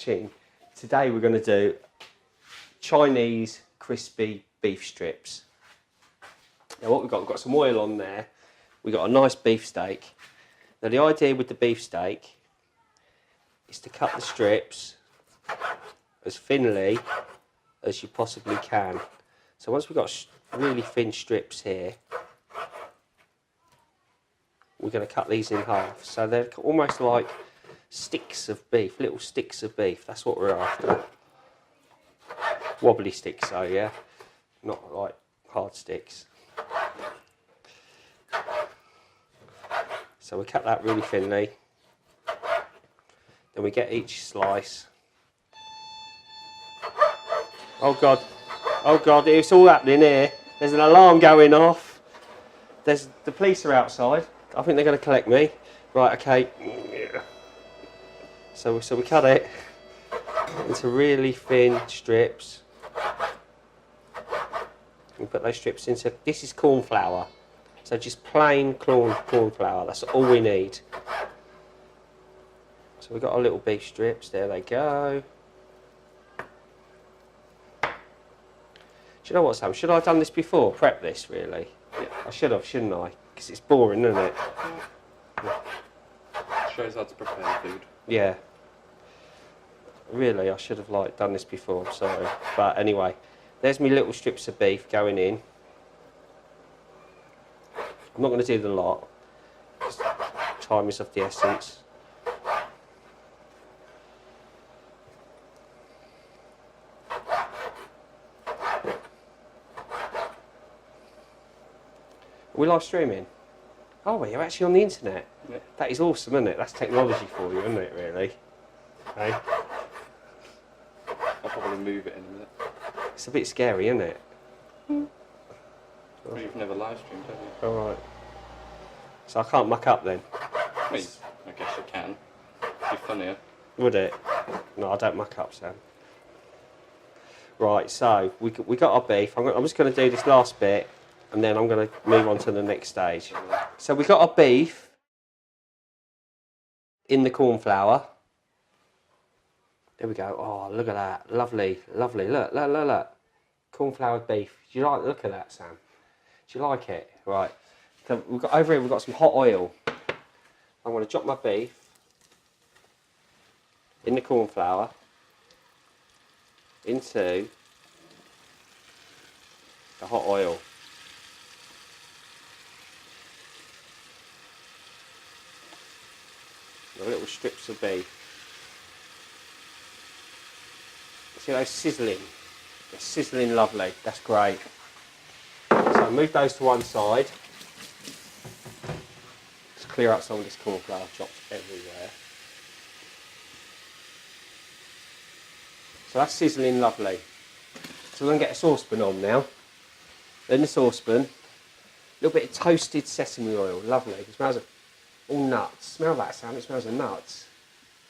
watching. Today we're going to do Chinese crispy beef strips. Now what we've got some oil on there. We've got a nice beef steak. Now the idea with the beef steak is to cut the strips as thinly as you possibly can. So once we've got really thin strips here, we're going to cut these in half. So they're almost like sticks of beef, little sticks of beef. That's what we're after. Wobbly sticks though, yeah? Not like hard sticks. So we cut that really thinly. Then we get each slice. Oh God, it's all happening here. There's an alarm going off. The police are outside. I think they're going to collect me. Right, okay. So we cut it into really thin strips. We put those strips into, this is corn flour. So just plain corn flour, that's all we need. So we've got our little beef strips, there they go. Do you know what, Sam? Should I have done this before? Prep this, really? Yeah. I should have, shouldn't I? Because it's boring, isn't it? Yeah. Shows how to prepare food. Yeah. Really, I should have done this before, I'm sorry. But anyway, there's my little strips of beef going in. I'm not going to do the lot, because time is of the essence. Are we live streaming? Oh, well, you're actually on the internet. Yeah. That is awesome, isn't it? That's technology for you, isn't it, really? Hey? I'll probably move it in a minute. It's a bit scary, isn't it? Well, you've never live streamed, have you? Alright. So I can't muck up then? I mean, I guess you can. It'd be funnier. Would it? No, I don't muck up, Sam. Right, so we got our beef. I'm just going to do this last bit, and then I'm going to move on to the next stage. So we got our beef in the corn flour. There we go. Oh, look at that. Lovely, lovely. Look. Corn floured beef. Do you like the look of that, Sam? Do you like it? Right. So over here we've got some hot oil. I'm going to drop my beef in the corn flour into the hot oil. The little strips of beef. See those sizzling? They're sizzling lovely. That's great. So move those to one side. Just clear out some of this corn flour chopped everywhere. So that's sizzling lovely. So we're going to get a saucepan on now. In the saucepan, a little bit of toasted sesame oil. Lovely. It smells of all nuts. Smell that, Sam. It smells of nuts.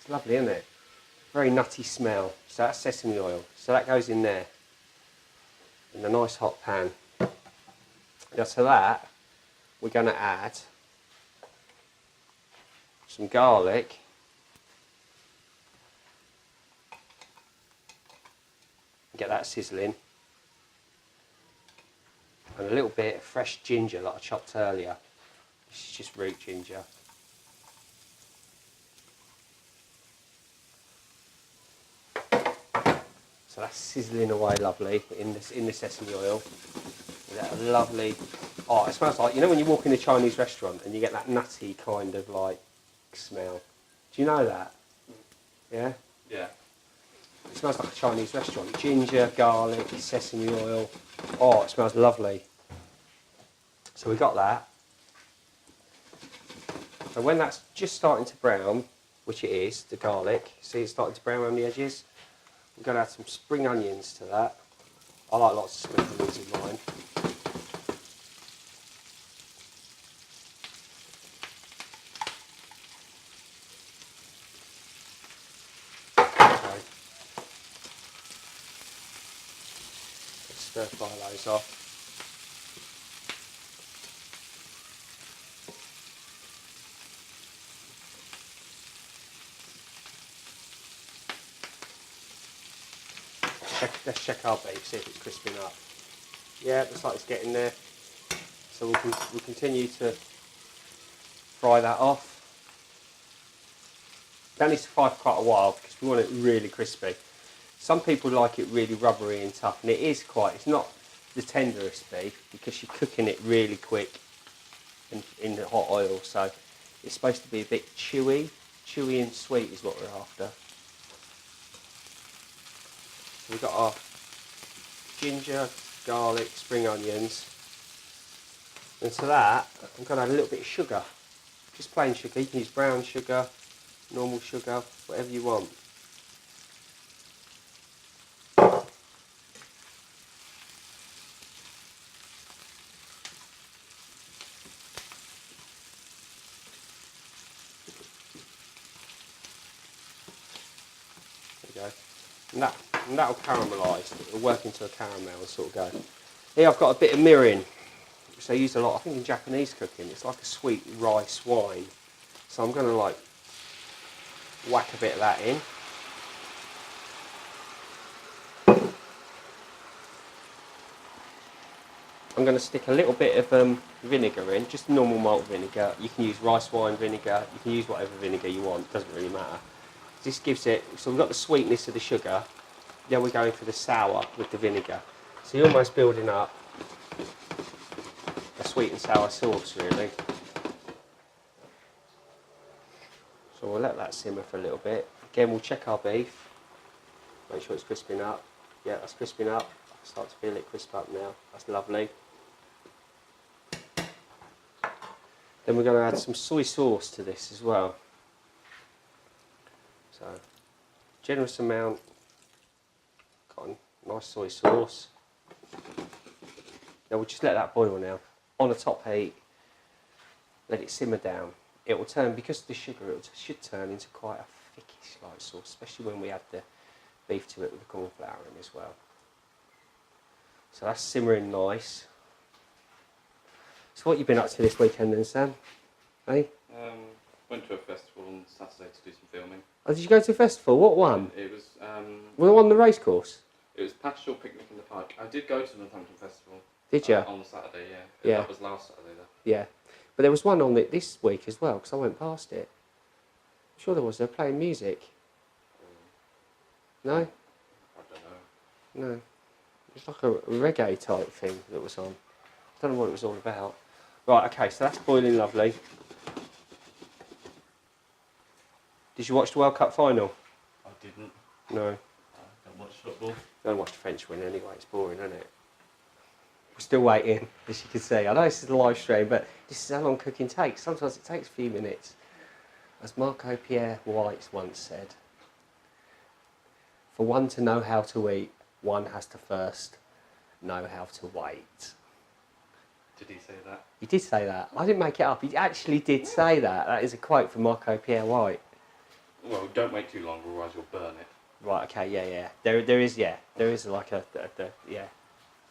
It's lovely, isn't it? Very nutty smell. So that's sesame oil. So that goes in there. In a nice hot pan. Now to that, we're going to add some garlic. Get that sizzling. And a little bit of fresh ginger that I chopped earlier. This is just root ginger. So that's sizzling away lovely in the sesame oil. That lovely. Oh, it smells like, you know when you walk in a Chinese restaurant and you get that nutty kind of like smell. Do you know that? Yeah? Yeah. It smells like a Chinese restaurant. Ginger, garlic, sesame oil. Oh, it smells lovely. So we got that. So when that's just starting to brown, which it is, the garlic, see it's starting to brown around the edges, we're going to add some spring onions to that. I like lots of spring onions in mine. Stir fry those off. let's check our beef, see if it's crisping up. Yeah, looks like it's getting there. So we'll continue to fry that off. That needs to fry for quite a while because we want it really crispy. Some people like it really rubbery and tough, and it is quite. It's not the tenderest beef because you're cooking it really quick in the hot oil. So it's supposed to be a bit chewy and sweet is what we're after. So we've got our ginger, garlic, spring onions, and to that I'm going to add a little bit of sugar, just plain sugar. You can use brown sugar, normal sugar, whatever you want. There you go. And that'll caramelise. It'll work into a caramel and sort of go. Here I've got a bit of mirin, which they use a lot, I think in Japanese cooking. It's like a sweet rice wine. So I'm going to like whack a bit of that in. I'm going to stick a little bit of vinegar in, just normal malt vinegar. You can use rice wine vinegar, you can use whatever vinegar you want, doesn't really matter. This gives it, so we've got the sweetness of the sugar, then we're going for the sour with the vinegar. So you're almost building up a sweet and sour sauce really. So we'll let that simmer for a little bit. Again, we'll check our beef, make sure it's crisping up. Yeah, that's crisping up. I start to feel it crisp up now, that's lovely. Then we're going to add some soy sauce to this as well. So, generous amount. Got a nice soy sauce. Now we'll just let that boil now. On a top heat, let it simmer down. It will turn, because of the sugar, it should turn into quite a thickish light sauce, especially when we add the beef to it with the cornflour in as well. So that's simmering nice. So what you been up to this weekend then, Sam? Hey? Went to a festival on Saturday to do some filming. Oh, did you go to a festival? What one? It was Well, the one on the race course? It was Pastoral Picnic in the Park. I did go to the Northampton Festival. Did you? On the Saturday, yeah. Yeah. That was last Saturday though. Yeah. But there was one on it this week as well, because I went past it. I'm sure there was. They're playing music. No? I don't know. No. It's like a reggae type thing that was on. I don't know what it was all about. Right, okay, so that's boiling lovely. Did you watch the World Cup final? I didn't. No. I don't watch football. Don't watch the French win anyway, it's boring, isn't it? We're still waiting, as you can see. I know this is a live stream, but this is how long cooking takes. Sometimes it takes a few minutes. As Marco Pierre White once said, for one to know how to eat, one has to first know how to wait. Did he say that? He did say that. I didn't make it up. He actually did say that. That is a quote from Marco Pierre White. Well, don't wait too long, otherwise you'll burn it. Right. Okay. Yeah. There is like a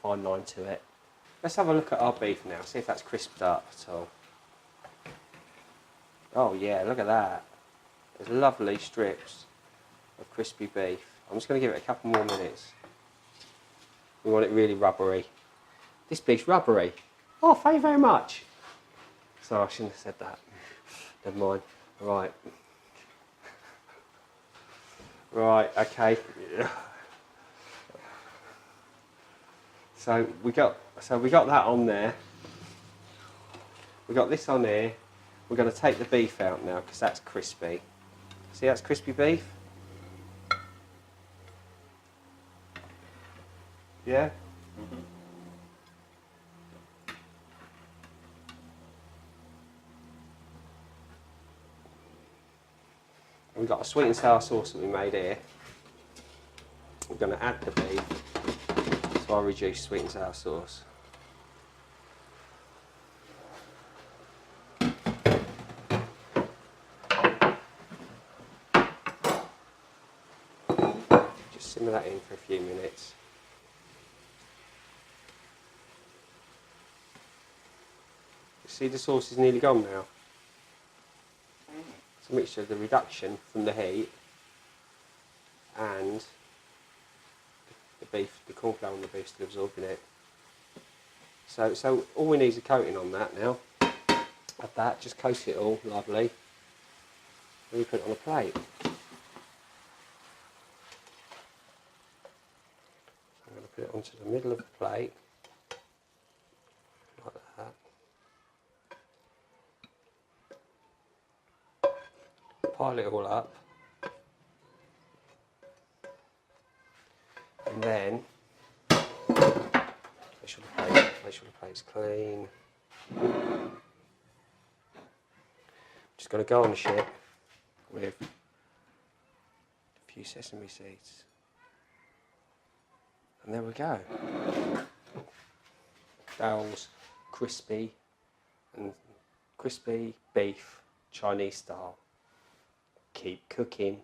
fine line to it. Let's have a look at our beef now. See if that's crisped up at all. Oh yeah, look at that. There's lovely strips of crispy beef. I'm just going to give it a couple more minutes. We want it really rubbery. This beef's rubbery. Oh, thank you very much. Sorry, I shouldn't have said that. Never mind. Right. Right, okay. So we got that on there. We got this on here. We're going to take the beef out now because that's crispy. See, that's crispy beef. Yeah. Mm-hmm. We've got a sweet and sour sauce that we made here. We're going to add the beef to our reduced sweet and sour sauce. Just simmer that in for a few minutes. You see the sauce is nearly gone now. It's a mixture of the reduction from the heat and the cornflour and the beef still absorbing it. So all we need is a coating on that now. Of that, just coat it all, lovely. And we put it on a plate. I'm going to put it onto the middle of the plate, like that. Pile it all up. And then, make sure the plate's clean. Just going to garnish it with a few sesame seeds. And there we go. Daryl's crispy beef Chinese style. Keep cooking.